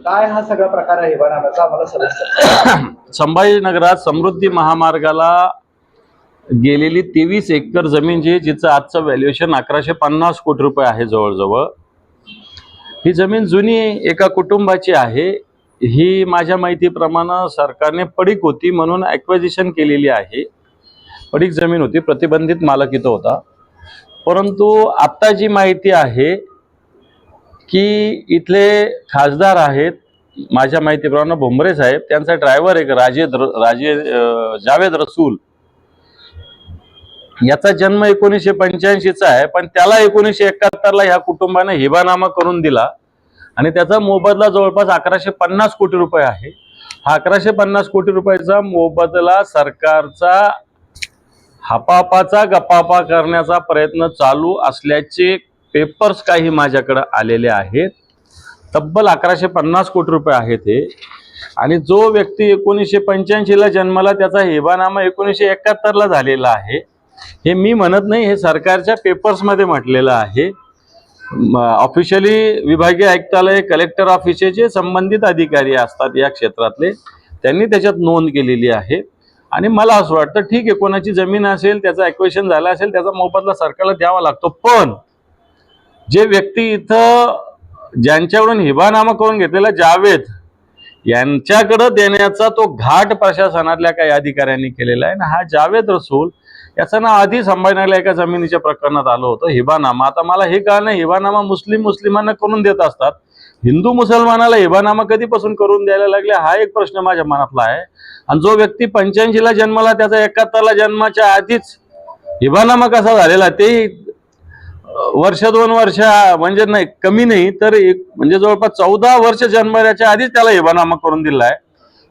काय हा सगळा प्रकार आहे बनानाचा आम्हाला समजतं. संभाजीनगरात समृद्धी महामार्गाला गेलेली 23 एकर जमीन जी जिचं आजचं व्हॅल्युएशन 1150 कोटी रुपये आहे जवळजवळ. ही जमीन जुनी एका कुटुंबाची आहे. ही माझ्या माहितीप्रमाणे सरकारने पडीक होती म्हणून ॲक्विजिशन केलेली आहे. पडीक जमीन होती, प्रतिबंधित मालक इथं होता. परंतु आत्ता जी माहिती आहे की इथले खासदार आहेत माझ्या माहितीप्रमाणे भुमरे साहेब, त्यांचा ड्रायव्हर एक जावेद रसूल, याचा जन्म 1985चा आहे, पण त्याला 1971ला ह्या कुटुंबाने हिबानामा करून दिला आणि त्याचा मोबदला जवळपास 1150 कोटी रुपये आहे. हा 1150 कोटी रुपयाचा मोबदला सरकारचा हापापाचा गपापा करण्याचा प्रयत्न चालू असल्याचे पेपर्स काही माझ्याकडे आलेले आहेत. तब्बल 1150 कोटी रुपये आहेत हे. आणि जो व्यक्ती 1985ला जन्माला त्याचा हिबानामा 1971ला झालेला आहे. हे मी म्हणत नाही, हे सरकारच्या पेपर्समध्ये म्हटलेलं आहे. ऑफिशियली विभागीय आयुक्तालय, कलेक्टर ऑफिसचे जे संबंधित अधिकारी असतात या क्षेत्रातले, त्यांनी त्याच्यात नोंद केलेली आहे. आणि मला असं वाटतं ठीक आहे, कोणाची जमीन असेल, त्याचं ॲक्विजिशन झालं असेल, त्याचा मोबदला सरकारला द्यावा लागतो. पण जे व्यक्ती इथं ज्यांच्याकडून हिबानामा करून घेतलेला जावेद यांच्याकडे देण्याचा तो घाट प्रशासनातल्या काही अधिकाऱ्यांनी केलेला आहे. ना हा जावेद रसूल याचं नाव आधी संभाजीनगरला एका जमिनीच्या प्रकरणात आलं होतं हिबानामा. आता मला हे कळलं नाही, हिबानामा मुस्लिमांना करून देत असतात, हिंदू मुसलमानाला हिबानामा कधीपासून करून द्यायला लागले हा एक प्रश्न माझ्या मनातला आहे. आणि जो व्यक्ती 85ला जन्माला त्याचा 71ला जन्माच्या आधीच हिबानामा कसा झालेला ते वर्ष 2 वर्ष म्हणजे नाही, कमी नाही तर एक म्हणजे जवळपास 14 वर्ष जन्मल्याच्या आधीच त्याला हिबानामा करून दिला आहे.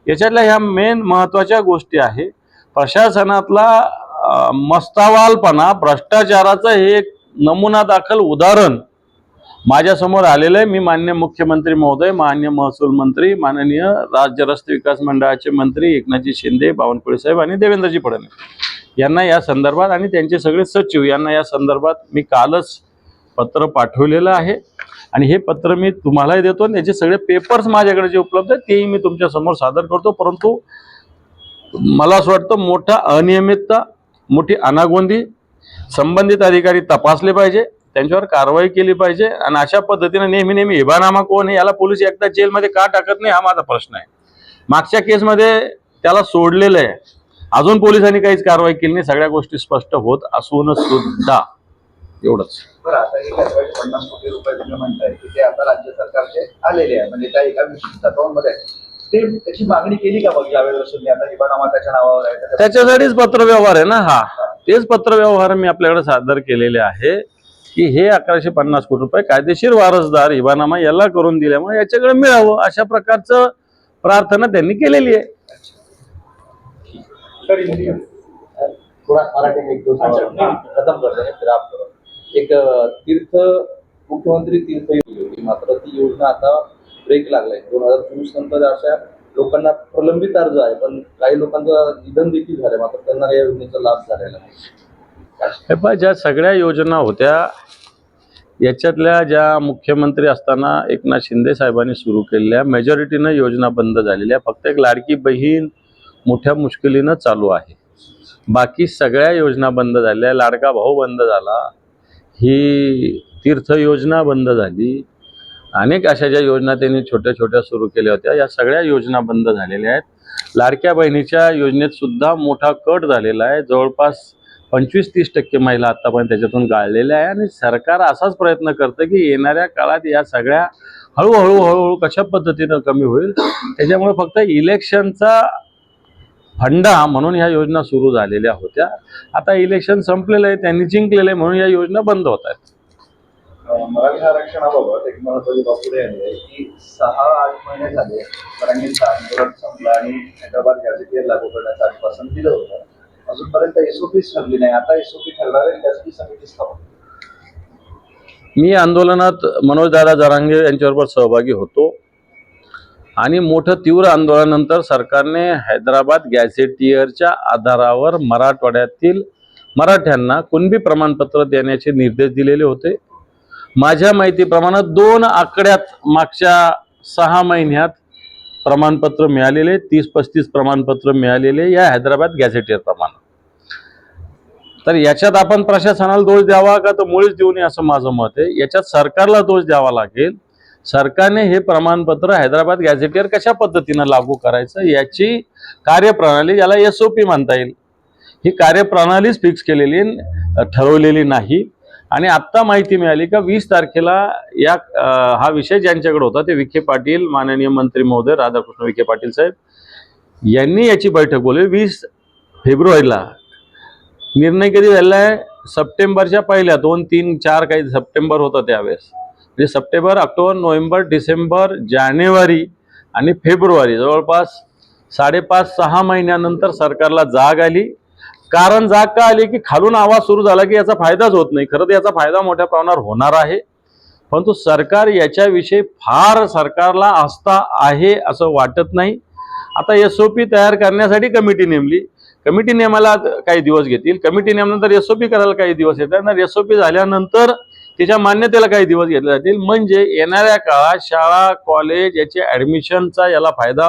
याच्यातल्या ह्या मेन महत्वाच्या गोष्टी आहे. प्रशासनातला मस्तावालपणा, भ्रष्टाचाराचं हे एक नमुना दाखल उदाहरण माझ्यासमोर आलेलं आहे. मी माननीय मुख्यमंत्री महोदय, माननीय महसूल मंत्री, माननीय राज्य रस्ते विकास मंडळाचे मंत्री एकनाथजी शिंदे, बावनकुळे साहेब आणि देवेंद्रजी फडणवीस यांना या संदर्भात आणि त्यांचे सगळे सचिव यांना या संदर्भात मी कालच पत्र पाठवलेलं आहे. आणि हे पत्र मी तुम्हालाही देतो आणि त्याचे सगळे पेपर्स माझ्याकडे जे उपलब्ध आहेत तेही मी तुमच्या समोर सादर करतो. परंतु मला असं वाटतं मोठा अनियमितता, मोठी अनागोंदी संबंधित अधिकारी तपासले पाहिजे, त्यांच्यावर कारवाई केली पाहिजे. आणि अशा पद्धतीने नेहमी हिबानामा कोण आहे याला पोलीस एकदा जेलमध्ये का टाकत नाही हा माझा प्रश्न आहे. मागच्या केसमध्ये त्याला सोडलेलं आहे, अजून पोलिसांनी काहीच कारवाई केली नाही. सगळ्या गोष्टी स्पष्ट होत असून सुद्धा एवढंच. बरं, आता हे 50 कोटी रुपये तुम्ही म्हणताय की ते आता राज्य सरकारचे आलेले आहे, म्हणजे त्या एका विशिष्ट अकाउंटमध्ये ते त्याची मागणी केली का मग जावेद रसूलने? आता हिबानामा त्याच्या नावावर आहे, त्याच्यासाठीच पत्रव्यवहार आहे ना हा. तेच पत्रव्यवहार मी आपल्याकडे सादर केलेले आहे की हे 1150 कोटी रुपये कायदेशीर वारसदार हिबानामा याला करून दिल्यामुळे याच्याकडे मिळावं अशा प्रकारचं प्रार्थना त्यांनी केलेली आहे. थोड़ा मराठी एक खत्म करते हैं फिर आप करो. एक मुख्यमंत्री तीर्थ योजना होती, मात्र ती योजना आता ब्रेक लागलाय. 2024 नंतर अशा लोकांना प्रलंबित अर्ज आहे, पण काही लोकांचं निधन देखील झालंय, मात्र त्यांना या योजनेचा लाभ झालेला नाही. ज्या सगळ्या योजना होत्या याच्यातल्या ज्या मुख्यमंत्री असताना एकनाथ शिंदे साहेबांनी सुरू केलेल्या मेजॉरिटीनं योजना बंद झालेल्या. फक्त एक लाडकी बहीण मोठ्या मुश्किलीनं चालू आहे, बाकी सगळ्या योजना बंद झाल्या. लाडका भाऊ बंद झाला, ही तीर्थ योजना बंद झाली, अनेक अशा ज्या योजना त्यांनी छोट्या छोट्या सुरू केल्या होत्या या सगळ्या योजना बंद झालेल्या आहेत. लाडक्या बहिणीच्या योजनेत सुद्धा मोठा कट झालेला आहे. जवळपास 25-30% महिला आतापर्यंत त्याच्यातून गाळलेल्या आहे. आणि सरकार असाच प्रयत्न करतं की येणाऱ्या काळात या सगळ्या हळूहळू कशा पद्धतीनं कमी होईल. त्याच्यामुळे फक्त इलेक्शनचा फंडा म्हणून ह्या योजना सुरू झालेल्या होत्या. आता इलेक्शन संपलेलं आहे, त्यांनी जिंकलेलं आहे म्हणून या योजना बंद होत आहेत. मराठा आरक्षणाबाबत एक महत्वाची बाब आहे की 6-8 महिने झाले फडणवीस आंदोलन संपलं आणि हैदराबाद गॅझेटियर लागू करण्याचं आश्वासन दिलं होतं. अजूनपर्यंत एसओपीच ठरली नाही. आता एसओपी ठरणार आहे, त्यासाठी समिती स्थापन. मी आंदोलनात मनोजदादा जरांगे यांच्याबरोबर सहभागी होतो आणि मोठं तीव्र आंदोलनानंतर सरकारने हैदराबाद गॅझेटियरच्या आधारावर मराठवाड्यातील मराठ्यांना कुणबी प्रमाणपत्र देण्याचे निर्देश दिलेले होते. माझ्या माहितीप्रमाणे 2 आकड्यात मागच्या 6 महिन्यात प्रमाणपत्र मिळालेले 30-35 प्रमाणपत्र मिळालेले या हैदराबाद गॅझेटियर प्रमाणे. तर याच्यात आपण प्रशासनाला दोष द्यावा का तर मुळीच देऊ नये असं माझं मत आहे. याच्यात सरकारला दोष द्यावा लागेल. सरकारने हे प्रमाणपत्र हैदराबाद गॅझेटियर कशा पद्धतीनं लागू करायचं याची कार्यप्रणाली, याला SOP म्हणता येईल, ही कार्यप्रणालीच फिक्स केलेली ठरवलेली नाही. आणि आत्ता माहिती मिळाली का 20 तारखेला हा विषय ज्यांच्याकडे होता ते विखे पाटील, माननीय मंत्री महोदय राधाकृष्ण विखे पाटील साहेब यांनी याची बैठक बोलवली 20 फेब्रुवारीला. निर्णय कधी झाला आहे? सप्टेंबरच्या पहिल्या 2, 3, 4 काही सप्टेंबर होतं त्यावेळेस. म्हणजे सप्टेंबर, ऑक्टोबर, नोव्हेंबर, डिसेंबर, जानेवारी आणि फेब्रुवारी जवळपास 5.5-6 महिन्यानंतर सरकारला जाग आली. कारण जाग का आली की खालून आवाज सुरू झाला की याचा फायदाच होत नाही. खरं तर याचा फायदा मोठ्या प्रमाणावर होणार आहे, परंतु सरकार याच्याविषयी फार सरकारला आस्था आहे असं वाटत नाही. आता SOP तयार करण्यासाठी कमिटी नेमली. कमिटी नेमायला काही दिवस घेतील. कमिटी नेमल्यानंतर SOP करायला काही दिवस येतात. SOP झाल्यानंतर त्याच्या मान्यतेला काही दिवस घेतले जातील. म्हणजे येणाऱ्या काळात शाळा, कॉलेज याचे ॲडमिशनचा याला फायदा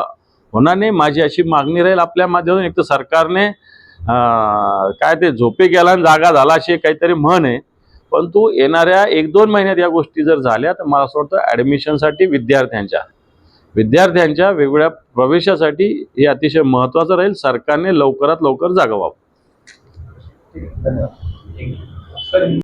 होणार नाही. माझी अशी मागणी राहील आपल्या माध्यमातून. एक तर सरकारने काय ते झोपे गेला आणि जागा झाला अशी काहीतरी म्हण आहे, परंतु येणाऱ्या 1-2 महिन्यात या गोष्टी जर झाल्या तर मला असं वाटतं ॲडमिशनसाठी विद्यार्थ्यांच्या वेगवेगळ्या प्रवेशासाठी हे अतिशय महत्त्वाचं राहील. सरकारने लवकरात लवकर जागा व्हावं. धन्यवाद.